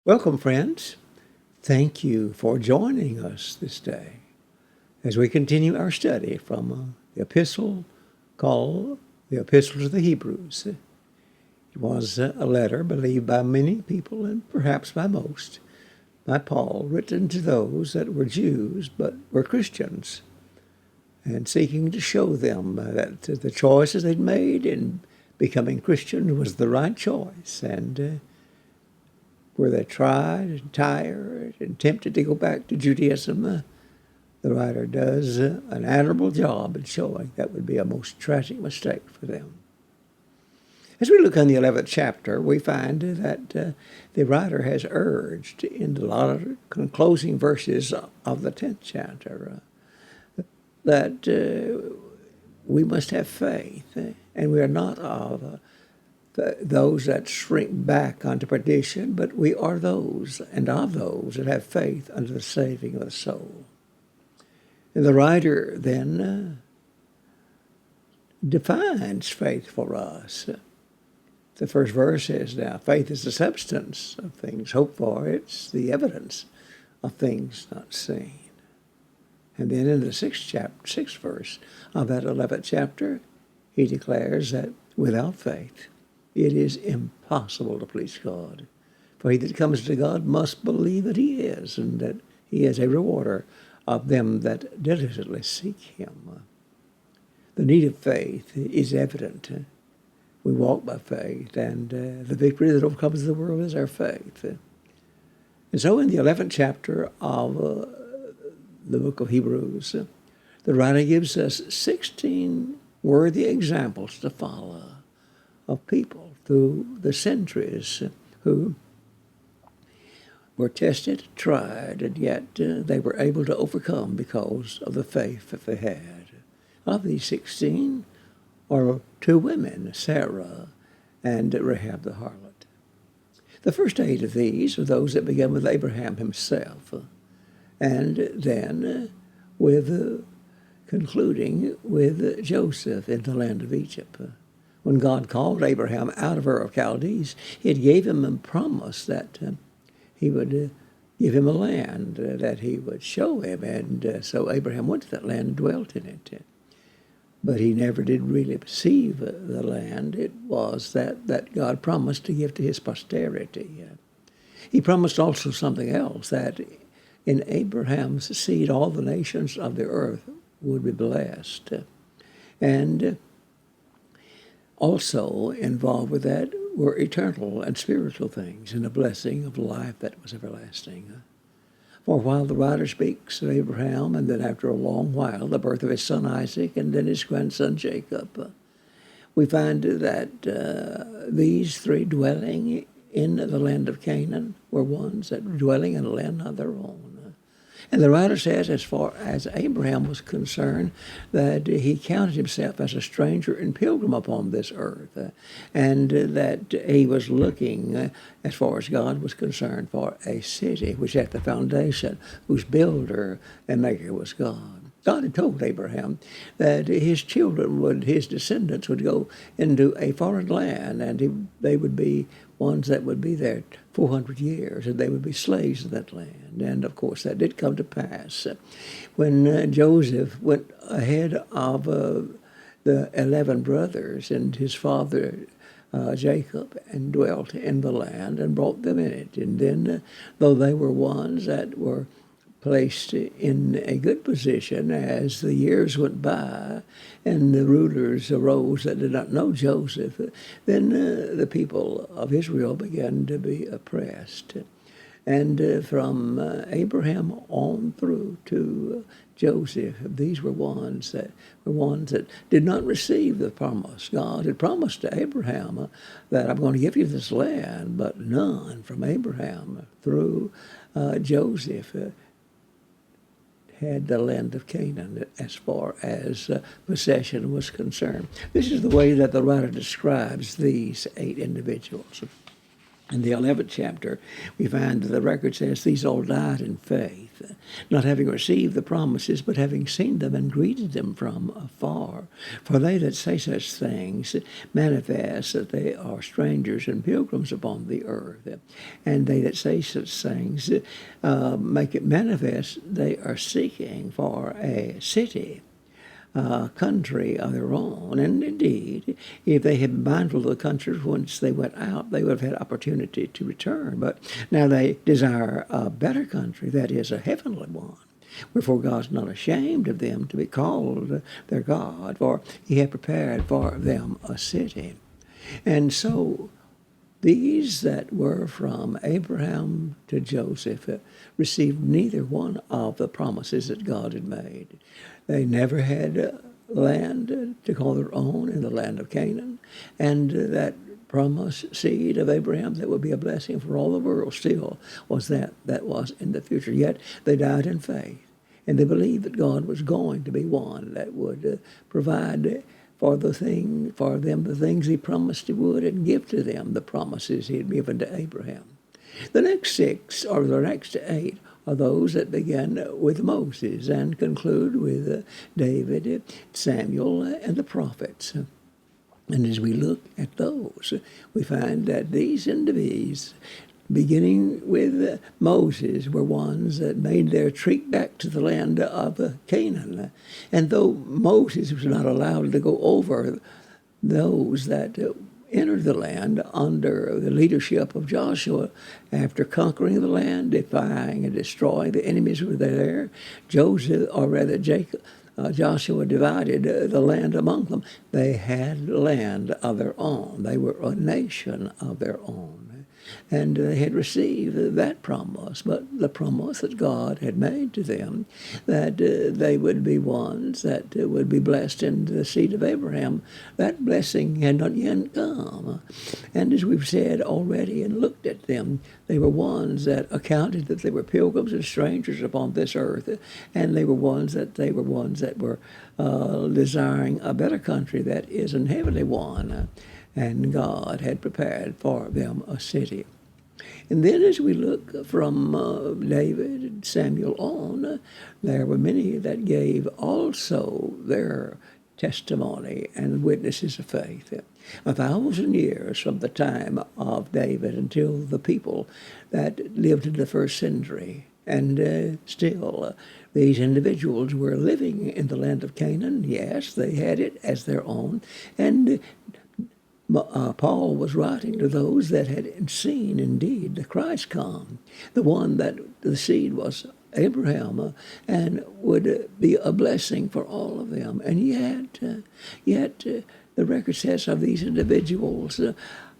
Welcome, friends. Thank you for joining us this day as we continue our study from the epistle called the Epistle to the Hebrews. It was a letter believed by many people and perhaps by most by Paul, written to those that were Jews but were Christians, and seeking to show them that the choices they'd made in becoming Christian was the right choice, and where they tried and tired and tempted to go back to Judaism, the writer does an admirable job in showing that would be a most tragic mistake for them. As we look in the 11th chapter, we find that the writer has urged in a lot of closing verses of the 10th chapter that we must have faith, and we are not of those that shrink back unto perdition, but we are those and of those that have faith unto the saving of the soul. And the writer then defines faith for us. The first verse says, now, faith is the substance of things hoped for. It's the evidence of things not seen. And then in the sixth verse of that 11th chapter, he declares that without faith, it is impossible to please God. For he that comes to God must believe that he is, and that he is a rewarder of them that diligently seek him. The need of faith is evident. We walk by faith, and the victory that overcomes the world is our faith. And so in the 11th chapter of the book of Hebrews, the writer gives us 16 worthy examples to follow of people through the centuries who were tested, tried, and yet they were able to overcome because of the faith that they had. Of these 16 are two women, Sarah and Rahab the harlot. The first 8 of these are those that began with Abraham himself, and then with concluding with Joseph in the land of Egypt. When God called Abraham out of Ur of Chaldees, he gave him a promise that he would give him a land that he would show him. And so Abraham went to that land and dwelt in it. But he never did really perceive the land. It was that God promised to give to his posterity. He promised also something else, that in Abraham's seed all the nations of the earth would be blessed. And also involved with that were eternal and spiritual things, and the blessing of life that was everlasting. For while the writer speaks of Abraham, and then after a long while, the birth of his son Isaac, and then his grandson Jacob, we find that these 3 dwelling in the land of Canaan were ones that were dwelling in a land not their own. And the writer says, as far as Abraham was concerned, that he counted himself as a stranger and pilgrim upon this earth, and that he was looking, as far as God was concerned, for a city which had the foundation, whose builder and maker was God. God had told Abraham that his descendants would go into a foreign land, and they would be ones that would be there 400 years, and they would be slaves of that land. And, of course, that did come to pass. When Joseph went ahead of the 11 brothers and his father Jacob, and dwelt in the land and brought them in it. And then, though they were ones that were placed in a good position as the years went by and the rulers arose that did not know Joseph, then the people of Israel began to be oppressed. And from Abraham on through to Joseph, these were ones that did not receive the promise. God had promised to Abraham that I'm going to give you this land, but none from Abraham through Joseph had the land of Canaan as far as possession was concerned. This is the way that the writer describes these 8 individuals. In the 11th chapter, we find that the record says, these all died in faith, not having received the promises, but having seen them and greeted them from afar. For they that say such things manifest that they are strangers and pilgrims upon the earth. And they that say such things make it manifest they are seeking for a city, country of their own. And indeed, if they had been mindful of the countries whence they went out, they would have had opportunity to return. But now they desire a better country, that is, a heavenly one. Wherefore God's not ashamed of them to be called their God, for he had prepared for them a city. And so these that were from Abraham to Joseph received neither one of the promises that God had made. They never had land to call their own in the land of Canaan, and that promised seed of Abraham that would be a blessing for all the world still was that was in the future. Yet they died in faith, and they believed that God was going to be one that would provide for them the things he promised he would, and give to them the promises he had given to Abraham. The next 6, or the next 8, are those that begin with Moses and conclude with David, Samuel, and the prophets. And as we look at those, we find that these individuals, beginning with Moses, were ones that made their trek back to the land of Canaan. And though Moses was not allowed to go over, those that entered the land under the leadership of Joshua, after conquering the land, defying and destroying the enemies who were there, Joshua divided the land among them. They had land of their own. They were a nation of their own. And they had received that promise, but the promise that God had made to them, that they would be ones that would be blessed in the seed of Abraham, that blessing had not yet come. And as we've said already and looked at them, they were ones that accounted that they were pilgrims and strangers upon this earth, and they were ones that were desiring a better country that is an heavenly one. And God had prepared for them a city. And then as we look from David and Samuel on, there were many that gave also their testimony and witnesses of faith. 1,000 years from the time of David until the people that lived in the first century. And still, these individuals were living in the land of Canaan. Yes, they had it as their own. And Paul was writing to those that had seen indeed the Christ come, the one that the seed was Abraham, and would be a blessing for all of them. And yet the record says of these individuals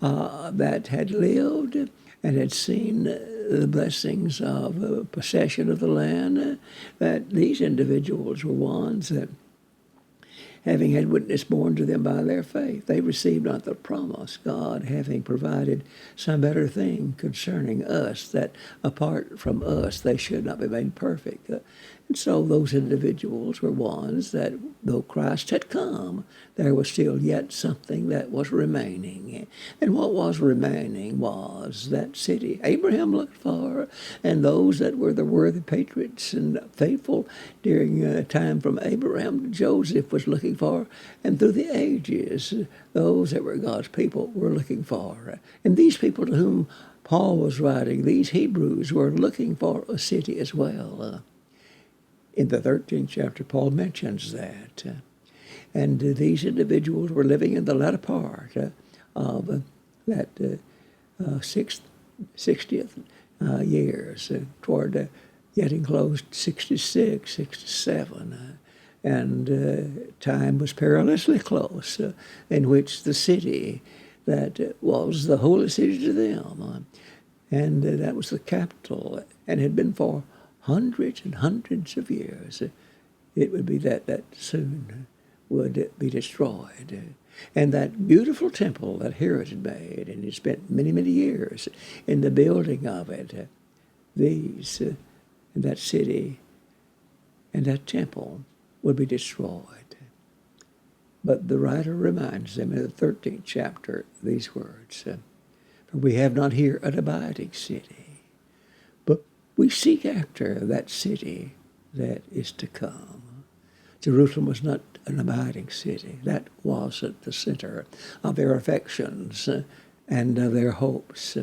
that had lived and had seen the blessings of possession of the land, that these individuals were ones that, having had witness borne to them by their faith, they received not the promise, God having provided some better thing concerning us, that apart from us they should not be made perfect. And so those individuals were ones that, though Christ had come, there was still yet something that was remaining. And what was remaining was that city Abraham looked for, and those that were the worthy patriots and faithful during time from Abraham to Joseph was looking for, and through the ages, those that were God's people were looking for. And these people to whom Paul was writing, these Hebrews, were looking for a city as well. In the 13th chapter, Paul mentions that. And these individuals were living in the latter part of that 60th years, toward getting close to 66, 67. And time was perilously close, in which the city that was the holy city to them, and that was the capital, and had been for hundreds and hundreds of years, it would be that soon would be destroyed. And that beautiful temple that Herod had made, and he spent many, many years in the building of it, that city and that temple would be destroyed. But the writer reminds them in the 13th chapter these words, For we have not here an abiding city, but we seek after that city that is to come. Jerusalem was not an abiding city. That was at the center of their affections and their hopes.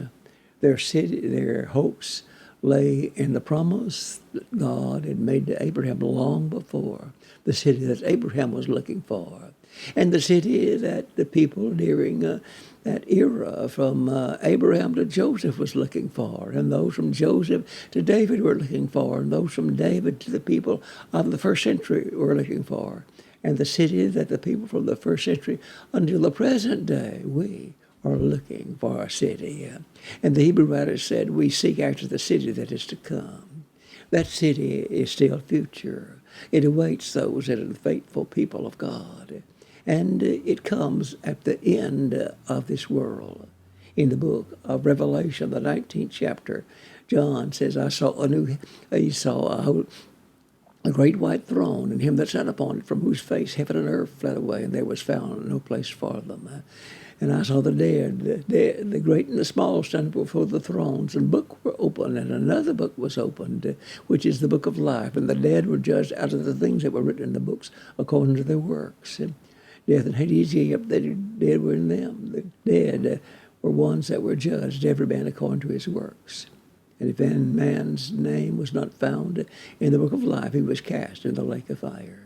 Their hopes lay in the promise that God had made to Abraham long before, the city that Abraham was looking for, and the city that the people during that era from Abraham to Joseph was looking for, and those from Joseph to David were looking for, and those from David to the people of the first century were looking for, and the city that the people from the first century until the present day, we are looking for a city. And the Hebrew writer said, we seek after the city that is to come. That city is still future. It awaits those that are the faithful people of God. And it comes at the end of this world. In the book of Revelation, the 19th chapter, John says, he saw a great white throne, and him that sat upon it, from whose face heaven and earth fled away, and there was found no place for them. And I saw the dead, the great and the small, standing before the thrones, and books were opened, and another book was opened, which is the book of life. And the dead were judged out of the things that were written in the books according to their works. And death and Hades gave up, the dead were in them. The dead were ones that were judged, every man according to his works. And if any man's name was not found in the book of life, he was cast in the lake of fire.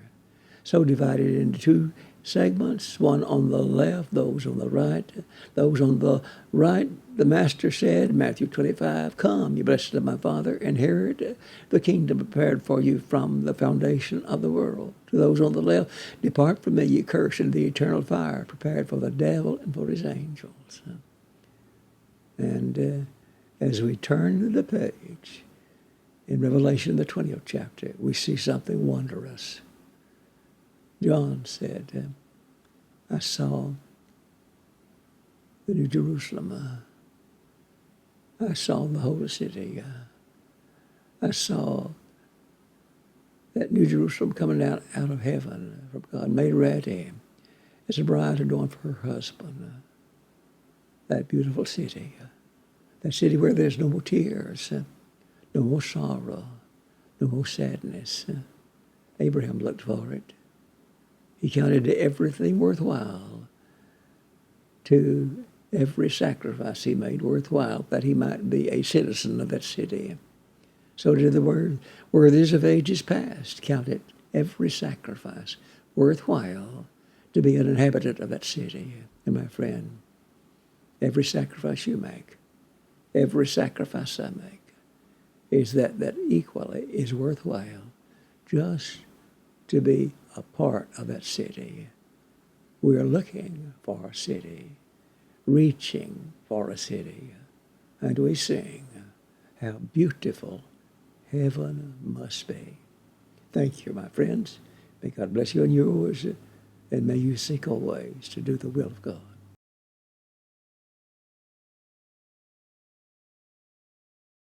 So divided into two segments, one on the left, those on the right. Those on the right, the Master said, Matthew 25, come, you blessed of my Father, inherit the kingdom prepared for you from the foundation of the world. To those on the left, depart from me, ye cursed, into the eternal fire, prepared for the devil and for his angels. And as we turn to the page, in Revelation, the 20th chapter, we see something wondrous. John said, I saw the New Jerusalem. I saw the holy city. I saw that New Jerusalem coming out of heaven from God, made ready as a bride adorned for her husband. That beautiful city. That city where there's no more tears, no more sorrow, no more sadness. Abraham looked for it. He counted everything worthwhile, to every sacrifice he made worthwhile, that he might be a citizen of that city. So did the worthies of ages past count it every sacrifice worthwhile to be an inhabitant of that city. And my friend, every sacrifice you make, every sacrifice I make, is that equally is worthwhile just to be a part of that city. We are looking for a city, reaching for a city, and we sing how beautiful heaven must be. Thank you, my friends. May God bless you and yours, and may you seek always to do the will of God.